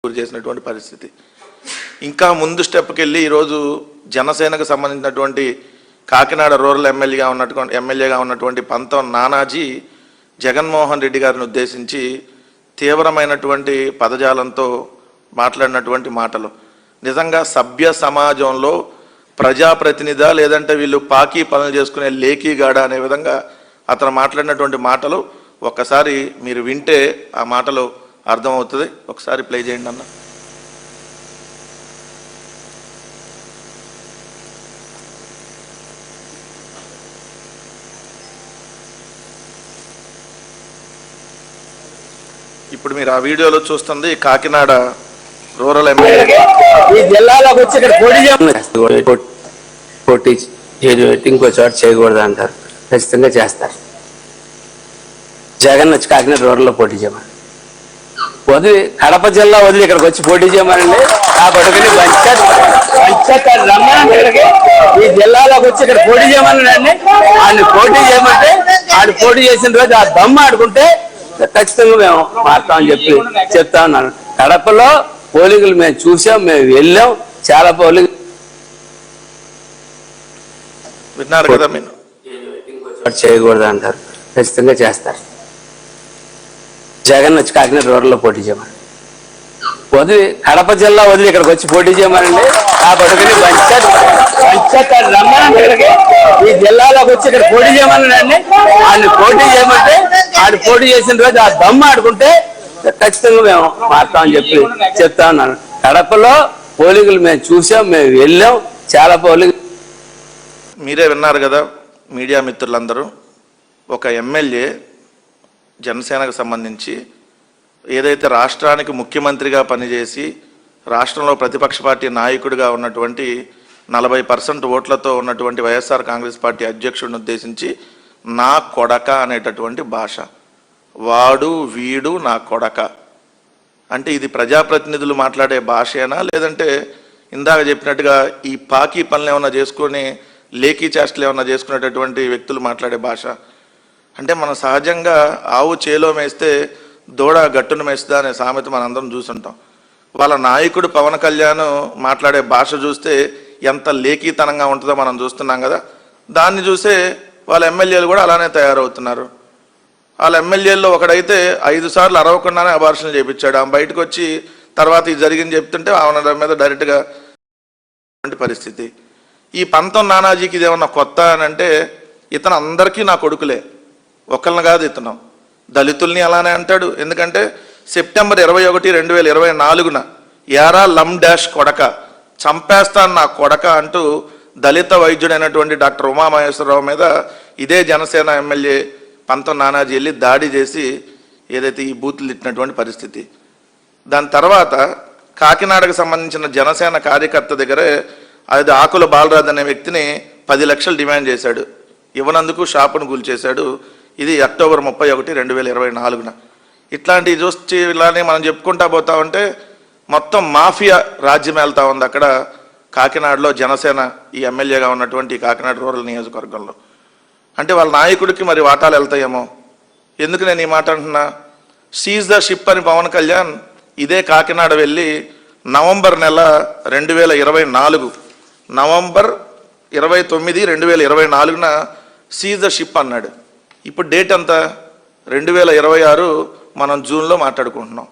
గురి చేసినటువంటి పరిస్థితి. ఇంకా ముందు స్టెప్కి వెళ్ళి ఈరోజు జనసేనకు సంబంధించినటువంటి కాకినాడ రూరల్ ఎమ్మెల్యేగా ఉన్నటువంటి పంతం నానాజీ జగన్మోహన్ రెడ్డి గారిని ఉద్దేశించి తీవ్రమైనటువంటి పదజాలంతో మాట్లాడినటువంటి మాటలు నిజంగా సభ్య సమాజంలో ప్రజాప్రతినిధా లేదంటే వీళ్ళు పాకీ పనులు చేసుకునే లేకీగాడ అనే విధంగా అతను మాట్లాడినటువంటి మాటలు ఒక్కసారి మీరు వింటే ఆ మాటలు అర్థమవుతుంది. ఒకసారి ప్లే చేయండి అన్న. ఇప్పుడు మీరు ఆ వీడియోలో చూస్తుంది కాకినాడ రూరల్ ఎమ్మెల్యే ఈ జిల్లాలోకి వచ్చి ఇక్కడ పోటీ చేయబెట్టి ఇంకో చోట చేయకూడదు అంటారు. ఖచ్చితంగా చేస్తారు. జగన్ వచ్చి కాకినాడ రూరల్లో పోటీ చేయమని వదిలి కడప జిల్లా వదిలి ఇక్కడికి వచ్చి పోటీ చేయమనండి. ఆ పడుకుని రమ్మనండి ఇక్కడికి. ఈ జిల్లాలోకి వచ్చి ఇక్కడ పోటీ చేయమనండి. ఆయన పోటీ చేయమంటే ఆయన పోటీ చేసిన రోజు ఆ దమ్ము ఆడుకుంటే ఖచ్చితంగా మేము మారుతామని చెప్తా ఉన్నాను. కడపలో పోలింగులు మేము చూసాం, మేము వెళ్ళాం. చాలా పోలింగ్ విన్నారు కదా. మీరు చేయకూడదు అంటారు. ఖచ్చితంగా చేస్తారు. జగన్ వచ్చి కాకినాడ రూరల్లో పోటీ చేయమని వదిలి కడప జిల్లా వదిలి ఇక్కడికి వచ్చి పోటీ చేయమనండి. ఆ పడుకుని రమ్మనండి ఇక్కడికి. ఈ జిల్లాలోకి వచ్చి ఇక్కడ పోటీ చేయమనండి. ఆయన పోటీ చేయమంటే ఆయన పోటీ చేసిన రోజు ఆ దమ్ము ఆడుకుంటే ఖచ్చితంగా మేము మారుతామని చెప్తా ఉన్నాను. కడపలో పోలింగులు మేము చూసాం, మేము వెళ్ళాం. చాలా పోలింగ్ మీరే విన్నారు కదా మీడియా మిత్రులందరూ. ఒక ఎమ్మెల్యే జనసేనకు సంబంధించి ఏదైతే రాష్ట్రానికి ముఖ్యమంత్రిగా పనిచేసి రాష్ట్రంలో ప్రతిపక్ష పార్టీ నాయకుడిగా ఉన్నటువంటి 40% ఓట్లతో ఉన్నటువంటి వైఎస్ఆర్ కాంగ్రెస్ పార్టీ అధ్యక్షుడిని ఉద్దేశించి నా కొడక అనేటటువంటి భాష, వాడు వీడు నా కొడక అంటే ఇది ప్రజాప్రతినిధులు మాట్లాడే భాషేనా, లేదంటే ఇందాక చెప్పినట్టుగా ఈ పాకీ పనులు ఏమన్నా చేసుకొని లేకీ చేష్టలు ఏమన్నా చేసుకునేటటువంటి వ్యక్తులు మాట్లాడే భాష? అంటే మనం సహజంగా ఆవు చేలో మేస్తే దూడ గట్టును మేస్తుందా అనే సామెత మనందరం చూసుంటాం. వాళ్ళ నాయకుడు పవన్ కళ్యాణ్ మాట్లాడే భాష చూస్తే ఎంత లేఖీతనంగా ఉంటుందో మనం చూస్తున్నాం కదా. దాన్ని చూసే వాళ్ళ ఎమ్మెల్యేలు కూడా అలానే తయారవుతున్నారు. వాళ్ళ ఎమ్మెల్యేల్లో ఒకడైతే 5 సార్లు అరవకుండానే అబార్షన్ చేయించాడు. ఆమె బయటకు వచ్చి తర్వాత ఇది జరిగింది చెప్తుంటే ఆమె మీద డైరెక్ట్గా పరిస్థితి. ఈ పంతం నానాజీకి ఇదేమన్నా కొత్త అని అంటే ఇతను అందరికీ నా కొడుకులే, ఒకళ్ళని కాదు. ఇతను దళితుల్ని అలానే అంటాడు. ఎందుకంటే సెప్టెంబర్ 21, 2024 యారా లమ్ డాష్ కొడక చంపేస్తాను నా కొడక అంటూ దళిత వైద్యుడైనటువంటి డాక్టర్ ఉమామహేశ్వరరావు మీద ఇదే జనసేన ఎమ్మెల్యే పంతం నానాజీ వెళ్ళి దాడి చేసి ఏదైతే ఈ బూతులు తిట్టినటువంటి పరిస్థితి. దాని తర్వాత కాకినాడకు సంబంధించిన జనసేన కార్యకర్త దగ్గరే అది ఆకుల బాలరాజు అనే వ్యక్తిని 10 లక్షలు డిమాండ్ చేశాడు. ఇవ్వనందుకు షాపును కూల్చేశాడు. ఇది అక్టోబర్ 31, 2024. ఇట్లాంటివి చూస్తే ఇలానే మనం చెప్పుకుంటా పోతా ఉంటే మొత్తం మాఫియా రాజ్యం వెళ్తా ఉంది అక్కడ కాకినాడలో జనసేన ఈ ఎమ్మెల్యేగా ఉన్నటువంటి కాకినాడ రూరల్ నియోజకవర్గంలో. అంటే వాళ్ళ నాయకుడికి మరి వాటాలు వెళ్తాయేమో. ఎందుకు నేను ఈ మాట అంటున్నా, సీజ్ ద షిప్ అని పవన్ కళ్యాణ్ ఇదే కాకినాడ వెళ్ళి November 2024 November 29, 2024 seize the ship అన్నాడు. ఇప్పుడు డేట్ అంతా 2026 మనం జూన్లో మాట్లాడుకుంటున్నాం.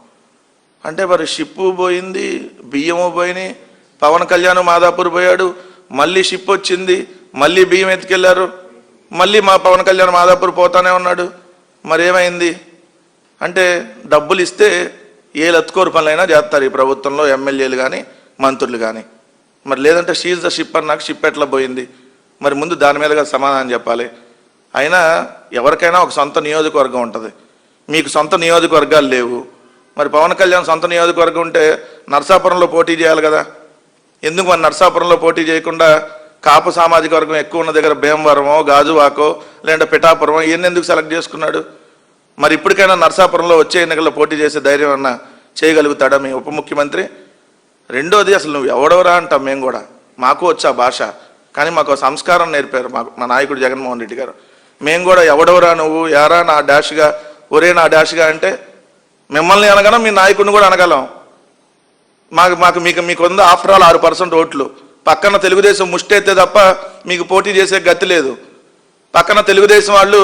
అంటే మరి షిప్పు పోయింది, బియ్యము పోయినాయి, పవన్ కళ్యాణ్ మాదాపూర్ పోయాడు, మళ్ళీ షిప్ వచ్చింది, మళ్ళీ బియ్యం ఎత్తుకెళ్ళారు, మళ్ళీ మా పవన్ కళ్యాణ్ మాదాపూర్ పోతానే ఉన్నాడు. మరి ఏమైంది అంటే డబ్బులు ఇస్తే ఏ లత్కోరు పనులైనా చేస్తారు ఈ ప్రభుత్వంలో ఎమ్మెల్యేలు కానీ మంత్రులు కానీ. మరి లేదంటే షీజ్ ద షిప్ అన్నాక షిప్ ఎట్లా పోయింది? మరి ముందు దాని మీదగా సమాధానం చెప్పాలి. అయినా ఎవరికైనా ఒక సొంత నియోజకవర్గం ఉంటుంది. మీకు సొంత నియోజకవర్గాలు లేవు. మరి పవన్ కళ్యాణ్ సొంత నియోజకవర్గం ఉంటే నర్సాపురంలో పోటీ చేయాలి కదా. ఎందుకు మరి నర్సాపురంలో పోటీ చేయకుండా కాపు సామాజిక వర్గం ఎక్కువ ఉన్న దగ్గర భీమవరమో, గాజువాకో, లేదంటే పిఠాపురమో ఇవన్నీ ఎందుకు సెలెక్ట్ చేసుకున్నాడు? మరి ఇప్పటికైనా నర్సాపురంలో వచ్చే ఎన్నికల్లో పోటీ చేసే ధైర్యం అన్నా చేయగలుగుతాడా మీ ఉప ముఖ్యమంత్రి? రెండోది, అసలు నువ్వు ఎవడవరా అంటాం మేము కూడా. మాకు వచ్చా భాష, కానీ మాకు సంస్కారం నేర్పారు మా నాయకుడు జగన్మోహన్ రెడ్డి గారు. మేము కూడా ఎవడవరా నువ్వు, యారా నా డాష్గా, ఒరే నా డాష్గా అంటే మిమ్మల్ని అనగలం, మీ నాయకుడిని కూడా అనగలం. మీకు ఉంది ఆఫ్టర్ ఆల్ 6% ఓట్లు. పక్కన తెలుగుదేశం ముష్టెత్తే తప్ప మీకు పోటీ చేసే గతి లేదు. పక్కన తెలుగుదేశం వాళ్ళు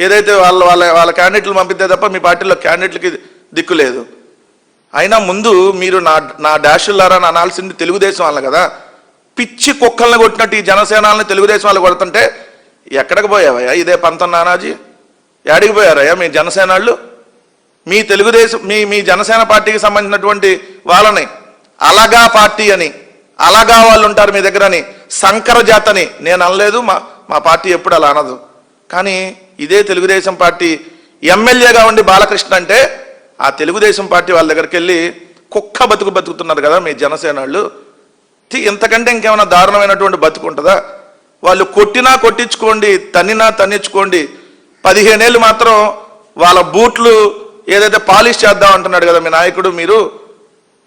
ఏదైతే వాళ్ళ క్యాండిడేట్లు పంపితే తప్ప మీ పార్టీలో క్యాండిడేట్లకి దిక్కు లేదు. అయినా ముందు మీరు నా డాషుల్లారా అని అనాల్సింది తెలుగుదేశం వాళ్ళు కదా. పిచ్చి కుక్కల్ని కొట్టినట్టు ఈ జనసేనాలని తెలుగుదేశం వాళ్ళు కొడుతుంటే ఎక్కడికి పోయావయ్యా? ఇదే పంతం నానాజీ, యాడికి పోయారయ్యా మీ జనసేనాళ్ళు? మీ తెలుగుదేశం మీ జనసేన పార్టీకి సంబంధించినటువంటి వాళ్ళని అలగా పార్టీ అని, అలగా వాళ్ళు ఉంటారు మీ దగ్గర అని, సంకర జాతని నేను అనలేదు. మా పార్టీ ఎప్పుడు అలా అనదు. కానీ ఇదే తెలుగుదేశం పార్టీ ఎమ్మెల్యేగా ఉండి బాలకృష్ణ అంటే ఆ తెలుగుదేశం పార్టీ వాళ్ళ దగ్గరికి వెళ్ళి కుక్క బతుకుతున్నారు కదా మీ జనసేనాళ్ళు. ఇంతకంటే ఇంకేమైనా దారుణమైనటువంటి బతుకుంటుందా? వాళ్ళు కొట్టినా కొట్టించుకోండి, తన్నినా తన్నించుకోండి, 15 ఏళ్ళు మాత్రం వాళ్ళ బూట్లు ఏదైతే పాలిష్ చేద్దాం అంటున్నాడు కదా మీ నాయకుడు.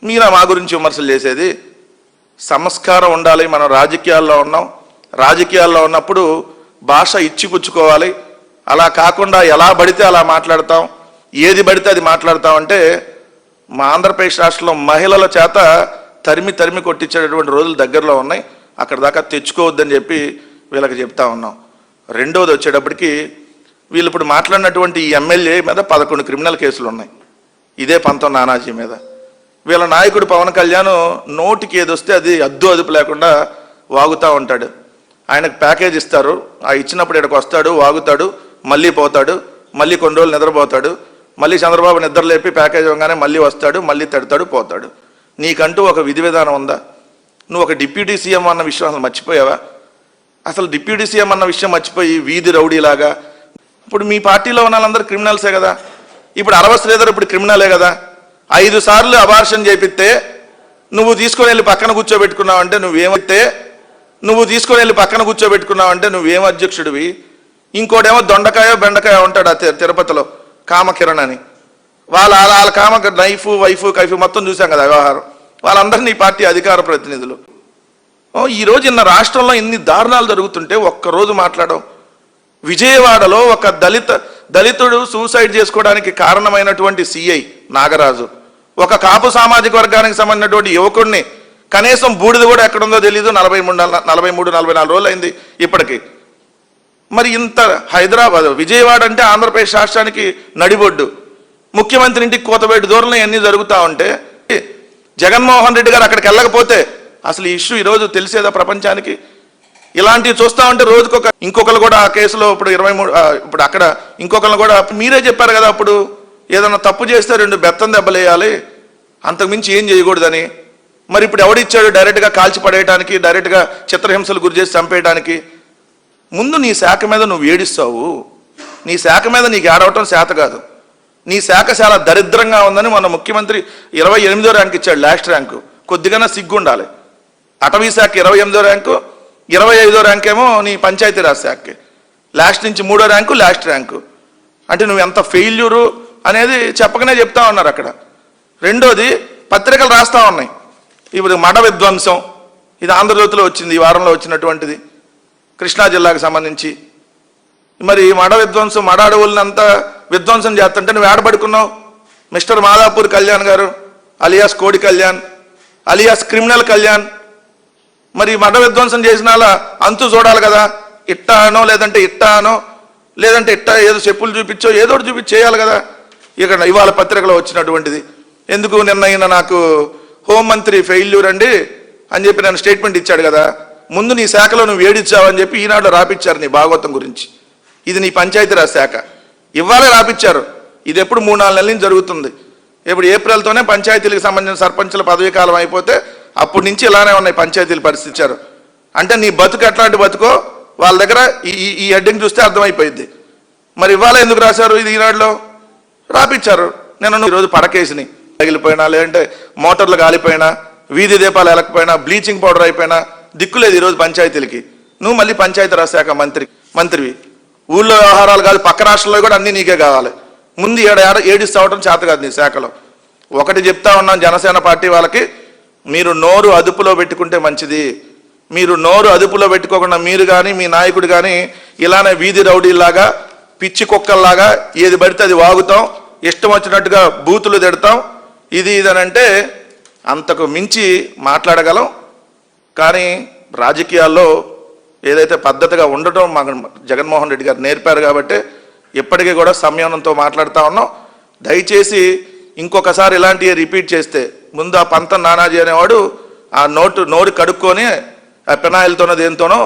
మీరా మా గురించి విమర్శలు చేసేది? సంస్కారం ఉండాలి. మనం రాజకీయాల్లో ఉన్నాం. రాజకీయాల్లో ఉన్నప్పుడు భాష ఇచ్చిపుచ్చుకోవాలి. అలా కాకుండా ఎలా పడితే అలా మాట్లాడతాం, ఏది పడితే అది మాట్లాడతాం అంటే మా ఆంధ్రప్రదేశ్ రాష్ట్రంలో మహిళల చేత తరిమి కొట్టించేటటువంటి రోజులు దగ్గరలో ఉన్నాయి. అక్కడ దాకా తెచ్చుకోవద్దని చెప్పి వీళ్ళకి చెప్తా ఉన్నాం. రెండోది వచ్చేటప్పటికి వీళ్ళు ఇప్పుడు మాట్లాడినటువంటి ఈ ఎమ్మెల్యే మీద 11 క్రిమినల్ కేసులు ఉన్నాయి. ఇదే పంతం నానాజీ మీద. వీళ్ళ నాయకుడు పవన్ కళ్యాణ్ నోటికి ఏదొస్తే అది అదుపు లేకుండా వాగుతూ ఉంటాడు. ఆయనకు ప్యాకేజ్ ఇస్తారు, ఆ ఇచ్చినప్పుడు ఇక్కడికి వస్తాడు, వాగుతాడు, మళ్ళీ పోతాడు, మళ్ళీ కొన్ని రోజులు నిద్రపోతాడు, మళ్ళీ చంద్రబాబు నిద్ర లేపి ప్యాకేజ్ ఇవ్వగానే మళ్ళీ వస్తాడు, మళ్ళీ తిడతాడు, పోతాడు. నీకంటూ ఒక విధి విధానం ఉందా? నువ్వు ఒక డిప్యూటీ సీఎం అన్న విషయం అసలు మర్చిపోయావా? అసలు డిప్యూటీ సీఎం అన్న విషయం మర్చిపోయి వీధి రౌడీలాగా ఇప్పుడు మీ పార్టీలో ఉన్న వాళ్ళందరూ క్రిమినల్సే కదా. ఇప్పుడు 60 శ్రీధర్ ఇప్పుడు క్రిమినలే కదా. 5 సార్లు అబార్షన్ చేపిస్తే నువ్వు తీసుకొని వెళ్ళి పక్కన కూర్చోబెట్టుకున్నావంటే నువ్వేం అధ్యక్షుడివి? ఇంకోటేమో దొండకాయో బెండకాయో ఉంటాడు తిరుపతిలో కామకిరణ్ అని. వాళ్ళ కామ నైఫ్ వైఫ్ కైఫ్ మొత్తం చూసాం కదా వ్యవహారం. వాళ్ళందరినీ పార్టీ అధికార ప్రతినిధులు. ఈరోజు ఇన్న రాష్ట్రంలో ఇన్ని దారుణాలు జరుగుతుంటే ఒక్కరోజు మాట్లాడడం. విజయవాడలో ఒక దళితుడు సూసైడ్ చేసుకోవడానికి కారణమైనటువంటి సిఐ నాగరాజు ఒక కాపు సామాజిక వర్గానికి సంబంధించినటువంటి యువకుడిని కనీసం బూడిద కూడా ఎక్కడుందో తెలియదు. 43-44 రోజులు అయింది ఇప్పటికి. మరి ఇంత హైదరాబాద్ విజయవాడ అంటే ఆంధ్రప్రదేశ్ రాష్ట్రానికి నడిబొడ్డు. ముఖ్యమంత్రి ఇంటికి కోతబెట్టి దూరంలో ఇవన్నీ జరుగుతూ ఉంటే జగన్మోహన్ రెడ్డి గారు అక్కడికి వెళ్ళకపోతే అసలు ఈ ఇష్యూ ఈరోజు తెలిసేదా ప్రపంచానికి? ఇలాంటివి చూస్తూ ఉంటే ఇంకొకరు కూడా ఆ కేసులో ఇప్పుడు 23 ఇప్పుడు అక్కడ ఇంకొకరు కూడా మీరే చెప్పారు కదా అప్పుడు ఏదైనా తప్పు చేస్తే 2 బెత్తం దెబ్బలేయాలి, అంతకుమించి ఏం చేయకూడదని. మరి ఇప్పుడు ఎవడిచ్చాడు డైరెక్ట్గా కాల్చి పడేయడానికి, డైరెక్ట్గా చిత్రహింసలు గురి చేసి చంపేయడానికి? ముందు నీ శాఖ మీద నువ్వు ఏడిస్తావు. నీ శాఖ మీద నీకు ఏడవటం శాత కాదు. నీ శాఖ చాలా దరిద్రంగా ఉందని మన ముఖ్యమంత్రి 28వ ర్యాంక్ ఇచ్చాడు, లాస్ట్ ర్యాంకు. కొద్దిగానే సిగ్గుండాలి. అటవీ శాఖ 28వ ర్యాంకు, 25వ ర్యాంక్ ఏమో నీ పంచాయతీరాజ్ శాఖకి. లాస్ట్ నుంచి 3వ ర్యాంకు, లాస్ట్ ర్యాంకు. అంటే నువ్వు ఎంత ఫెయిల్యూరు అనేది చెప్పకనే చెప్తా ఉన్నారు అక్కడ. రెండోది పత్రికలు రాస్తా ఉన్నాయి. ఇప్పుడు మడ విధ్వంసం, ఇది ఆంధ్రజ్యోతిలో వచ్చింది, ఈ వారంలో వచ్చినటువంటిది, కృష్ణా జిల్లాకు సంబంధించి. మరి మడ విధ్వంసం, మడ అడవులనంతా విధ్వంసం చేస్తుంటే నువ్వు ఏడబడుకున్నావు? మిస్టర్ మాదాపూర్ కళ్యాణ్ గారు అలియాస్ కోడి కళ్యాణ్ అలియాస్ క్రిమినల్ కళ్యాణ్. మరి మడ విధ్వంసం చేసిన అంతు చూడాలి కదా. ఇట్టా అనో లేదంటే ఇట్టా ఏదో చెప్పులు చూపించో ఏదో చూపించి చేయాలి కదా. ఇక్కడ ఇవాళ పత్రికలో వచ్చినటువంటిది. ఎందుకు నిన్న నాకు హోంమంత్రి ఫెయిల్యూర్ అండి అని చెప్పి నేను స్టేట్మెంట్ ఇచ్చాడు కదా. ముందు నీ శాఖలో నువ్వు ఏడిచ్చావని చెప్పి ఈనాడు రాపిచ్చారు నీ భాగవతం గురించి. ఇది నీ పంచాయతీరాజ్ శాఖ, ఇవ్వాలే రాపిచ్చారు. ఇది ఎప్పుడు 3-4 నెలల నుంచి జరుగుతుంది. ఇప్పుడు ఏప్రిల్తోనే పంచాయతీలకు సంబంధించిన సర్పంచుల పదవీ కాలం అయిపోతే అప్పటి నుంచి ఇలానే ఉన్నాయి పంచాయతీలు పరిస్థితించారు. అంటే నీ బతుకు ఎట్లాంటి బతుకో వాళ్ళ దగ్గర ఈ హెడ్డింగ్ చూస్తే అర్థమైపోయింది. మరి ఇవాళ ఎందుకు రాశారు ఇది ఈనాడులో? రాపిచ్చారు. నేను ఈరోజు పడకేసిని తగిలిపోయినా, లేదంటే మోటార్లు కాలిపోయినా, వీధి దీపాలు ఎలకపోయినా, బ్లీచింగ్ పౌడర్ అయిపోయినా దిక్కులేదు ఈరోజు పంచాయతీలకి. నువ్వు మళ్ళీ పంచాయతీరాజ్ శాఖ మంత్రివి. ఊళ్ళో వ్యవహారాలు కాదు, పక్క రాష్ట్రంలో కూడా అన్నీ నీకే కావాలి. ముందు ఏడిస్తావటం చేత కాదు నీ శాఖలో. ఒకటి చెప్తా ఉన్నాను జనసేన పార్టీ వాళ్ళకి, మీరు నోరు అదుపులో పెట్టుకుంటే మంచిది. మీరు నోరు అదుపులో పెట్టుకోకుండా మీరు కానీ మీ నాయకుడు కానీ ఇలానే వీధి రౌడీలాగా పిచ్చి కుక్కల్లాగా ఏది పడితే అది వాగుతాం, ఇష్టం వచ్చినట్టుగా బూతులు తిడతాం, ఇది ఇదనంటే అంతకు మించి మాట్లాడగలం. కానీ రాజకీయాల్లో ఏదైతే పద్ధతిగా ఉండటం మాకు జగన్మోహన్ రెడ్డి గారు నేర్పారు కాబట్టి ఇప్పటికీ కూడా సంయమనంతో మాట్లాడుతూ ఉన్నాం. దయచేసి ఇంకొకసారి ఇలాంటివి రిపీట్ చేస్తే ముందు ఆ పంతం నానాజీ అనేవాడు ఆ నోరు కడుక్కొని ఆ పెనాయిల్తోనో దేనితోనో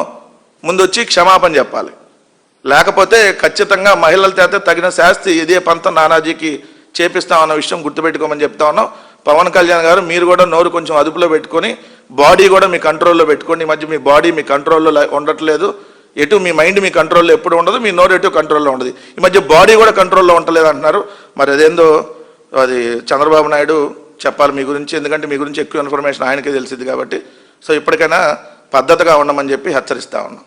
ముందు వచ్చి క్షమాపణ చెప్పాలి. లేకపోతే ఖచ్చితంగా మహిళల చేత తగిన శాస్తి ఇదే పంతం నానాజీకి చేపిస్తామన్న విషయం గుర్తుపెట్టుకోమని చెప్తా ఉన్నాం. పవన్ కళ్యాణ్ గారు మీరు కూడా నోరు కొంచెం అదుపులో పెట్టుకొని బాడీ కూడా మీ కంట్రోల్లో పెట్టుకోండి. ఈ మధ్య మీ బాడీ మీ కంట్రోల్లో ఉండట్లేదు, ఎటు మీ మైండ్ మీ కంట్రోల్లో ఎప్పుడు ఉండదు, మీ నోరు ఎటు కంట్రోల్లో ఉండదు. ఈ మధ్య బాడీ కూడా కంట్రోల్లో ఉండలేదు అంటున్నారు. మరి అదేందో అది చంద్రబాబు నాయుడు చెప్పాలి మీ గురించి, ఎందుకంటే మీ గురించి ఎక్కువ ఇన్ఫర్మేషన్ ఆయనకే తెలిసింది కాబట్టి. సో ఇప్పటికైనా పద్ధతిగా ఉండమని చెప్పి హెచ్చరిస్తా ఉన్నాం.